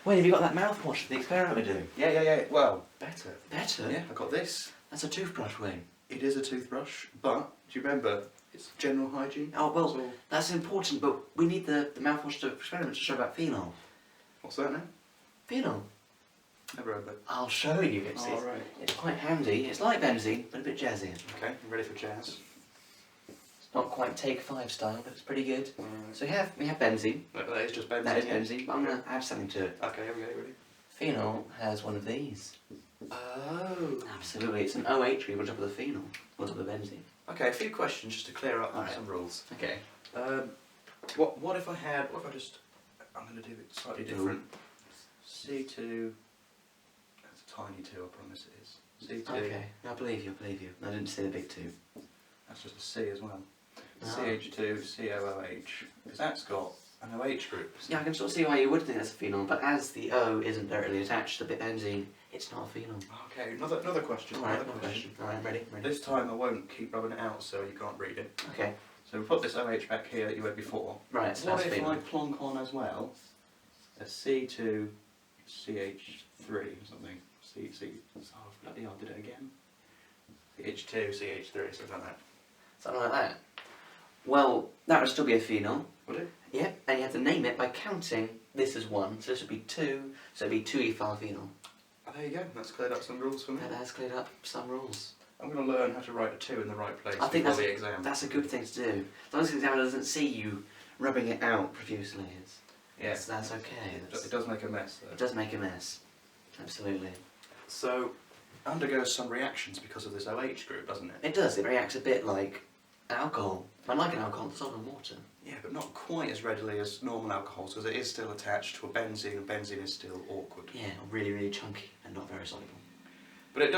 Wait, have you got that mouthwash for the experiment we're doing? Yeah. Well, better. Better? Yeah, I got this. That's a toothbrush, Wayne. It is a toothbrush, but do you remember? It's general hygiene. Oh, well, that's important, but we need the mouthwash to experiment to show about phenol. What's that now? Phenol? Never heard of it. I'll show you. It's quite handy. It's like benzene, but a bit jazzy. Okay, I'm ready for jazz. It's not quite Take 5 style, but it's pretty good. So we have benzene. That is just benzene. That is benzene, but I'm going to add something to it. Okay, here we go, ready? Phenol has one of these. Oh. Absolutely, it's an OH group on top of the phenol, on top of the benzene. Okay, a few questions just to clear up some rules. Okay. What if I just, I'm going to do it slightly different. C2, that's a tiny 2, I promise it is. C2. Okay, I believe you. I didn't see the big 2. That's just a C as well. CH2, COOH, because that's got an OH group. Yeah, I can sort of see why you would think that's a phenol, but as the O isn't directly attached to the benzene, it's not a phenol. Okay, another question. Alright, ready. This time I won't keep rubbing it out so you can't read it. Okay. So we put this OH back here that you had before. Right, so what that's if phenol. I plonk on as well a C2, CH3 or something? Oh, bloody hell, I did it again. CH2, CH3, something like that. Something like that. Well, that would still be a phenol. Would it? Yeah, and you have to name it by counting this as 1, so this would be 2, so it would be 2-ethyl phenol. Oh, there you go, that's cleared up some rules for me. That has cleared up some rules. I'm going to learn how to write a 2 in the right place I think before the exam. That's a good thing to do. As long as the examiner doesn't see you rubbing it out profusely, that's okay. It does make a mess though. It does make a mess. Absolutely. So, undergoes some reactions because of this OH group, doesn't it? It does. It reacts a bit like alcohol. Unlike an alcohol, it's dissolved in water. Yeah, but not quite as readily as normal alcohols because it is still attached to a benzene and benzene is still awkward. Yeah, really, really chunky and not very soluble. But it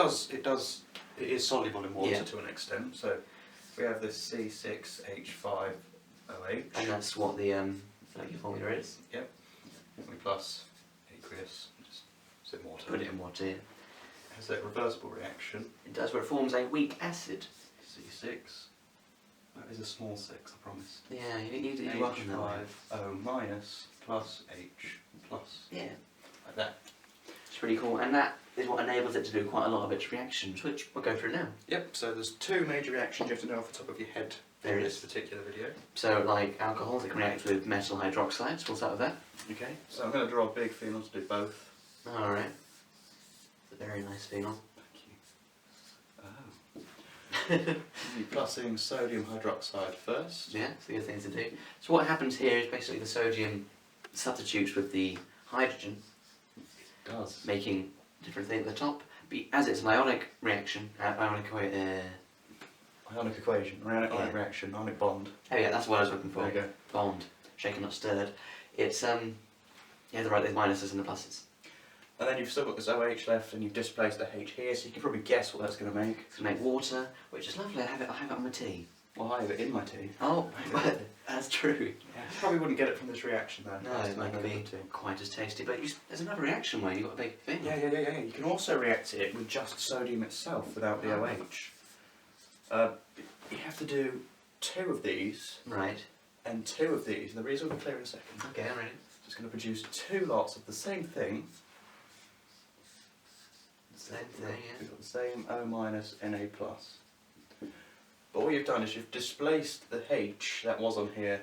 is soluble in water to an extent. So we have this C6H5OH. And that's what the molecular formula is. Yep. Plus aqueous, just sit in water. Put it in water. Yeah. It has a reversible reaction. It does, where it forms a weak acid. C6. That is a small 6, I promise. Yeah, you need to work on that way. H5O minus plus H plus. Yeah. Like that. It's pretty cool, and that is what enables it to do quite a lot of its reactions, which we'll go through now. Yep, so there's 2 major reactions you have to know off the top of your head in this particular video. So, like alcohols, it can react with metal hydroxides. We'll start with that. Okay, so I'm going to draw a big phenol to do both. Alright. It's a very nice phenol. Thank you. Oh. You're plussing sodium hydroxide first. Yeah, it's a good thing to do. So what happens here is basically the sodium substitutes with the hydrogen. It does. Making a different thing at the top. But as it's an ionic reaction, ionic equation, ionic reaction, ionic bond. Oh yeah, that's what I was looking for. There you go. Bond. Shaken, not stirred. It's, you have to write the minuses and the pluses. And then you've still got this OH left and you've displaced the H here, so you can probably guess what that's going to make. It's going to make water, which is lovely. I have it on my tea. Well, I have it in my tea. Oh, that's true. Yeah. You probably wouldn't get it from this reaction though. No, it might not be quite as tasty, but there's another reaction where you've got a big thing. Yeah. You can also react it with just sodium itself without the OH. You have to do 2 of these. Right. And 2 of these. And the reason will be clear in a second. Okay, I'm ready. So it's going to produce 2 lots of the same thing. Same thing, yeah. We've got the same O minus Na plus. But what you've done is you've displaced the H that was on here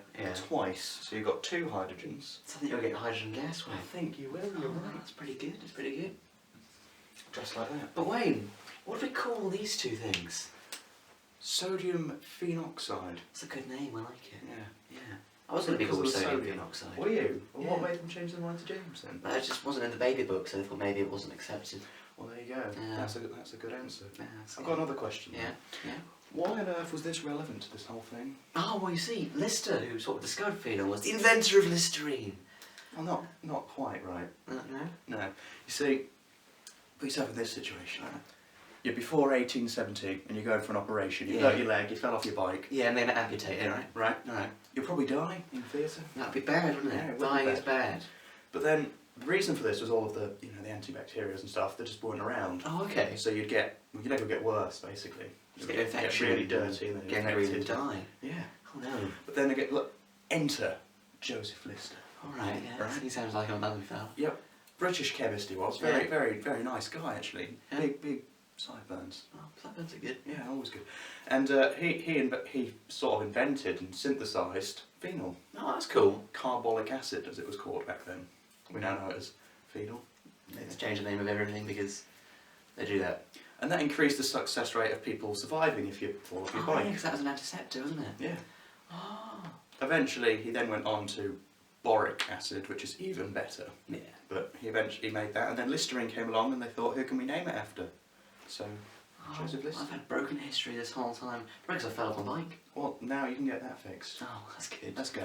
twice, so you've got 2 hydrogens. So I think you'll get hydrogen gas, Wayne. I think you will, you're right. That's pretty good, that's pretty good. Just like that. But Wayne, what do we call these 2 things? Sodium phenoxide. It's a good name, I like it. Yeah. I was going to be called sodium phenoxide. Were you? Well, what made them change their mind to James then? It just wasn't in the baby book, so I thought maybe it wasn't accepted. Well, there you go. Yeah. That's a good answer. Yeah, I've got another question. Yeah. Why on earth was this relevant to this whole thing? Oh, well, you see, Lister, who sort of discovered phenol, was the inventor of Listerine. Well, not quite right. No? No. You see, put yourself in this situation. You're before 1870 and you're going for an operation. You hurt your leg, you fell off your bike. Yeah, and then amputate it, right? Right. You'll probably die in theatre. That'd be bad, wouldn't it? Yeah, it would Dying be is bad. But then, the reason for this was all of the, the antibacterials and stuff that just weren't around. Oh, okay. So your leg would get worse, basically. You'd get infection. Really dirty and then gangrene and die. Yeah. Oh no. But then enter Joseph Lister. Alright, yeah. Right. He sounds like a man fella. Yep. British chemist he was. Yeah. Very nice guy actually. Yeah. Big sideburns. Oh, sideburns are good. Yeah, always good. And he sort of invented and synthesised phenol. Oh, that's cool. Carbolic acid, as it was called back then. We now know it as phenol. Let's change the name of everything because they do that. And that increased the success rate of people surviving if you fall off your Oh, bike. yeah, 'cause that was an antiseptic, wasn't it? Yeah. Oh. Eventually, he then went on to boric acid, which is even better. Yeah. But he eventually made that, and then Listerine came along, and they thought, who can we name it after? So, Joseph Listerine. I've had broken history this whole time. Probably 'cause I fell off my bike. Well, now you can get that fixed. Oh, that's good. Let's go.